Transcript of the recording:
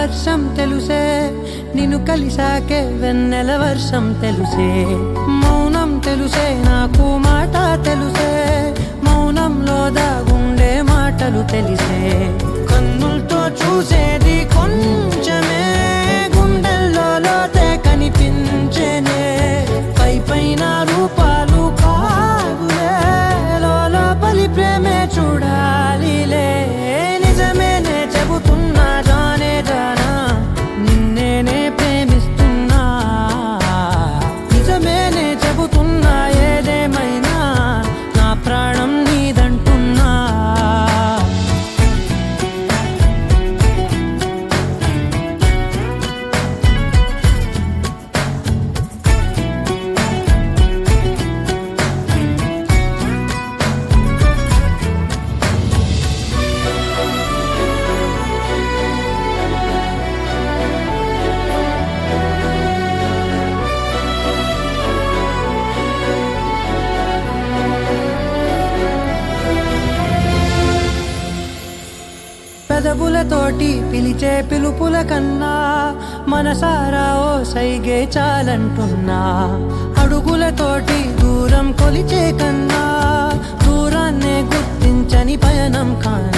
వర్షం తెలుసే, నిన్ను కలిసాకే వెన్నెల వర్షం తెలుసే. మౌనం తెలుసే నాకు మాట తెలుసే, మౌనంలో దాగుండే మాటలు తెలిసే. కన్నులతో చూసేది కొంచెమే, గుండెల్లో లోతే కనిపించేనే. పై పైన రూపాలు కాదులే, లోపలి ప్రేమే చూడాలిలే. నిజమేనే చెబుతున్నా జానే జానా, నిన్నేనే ప్రేమిస్తున్నా. నిజమేనే చెబుతున్నా ఏదేమైనా, నా ప్రాణం నీదంటున్నా. పెదవులతోటి పిలిచే పిలుపుల కన్నా, మనసారా ఓ సైగే చాలంటున్నా. అడుగులతోటి దూరం కొలిచే కన్నా, దూరాన్నే గుర్తించని పయనం కానా.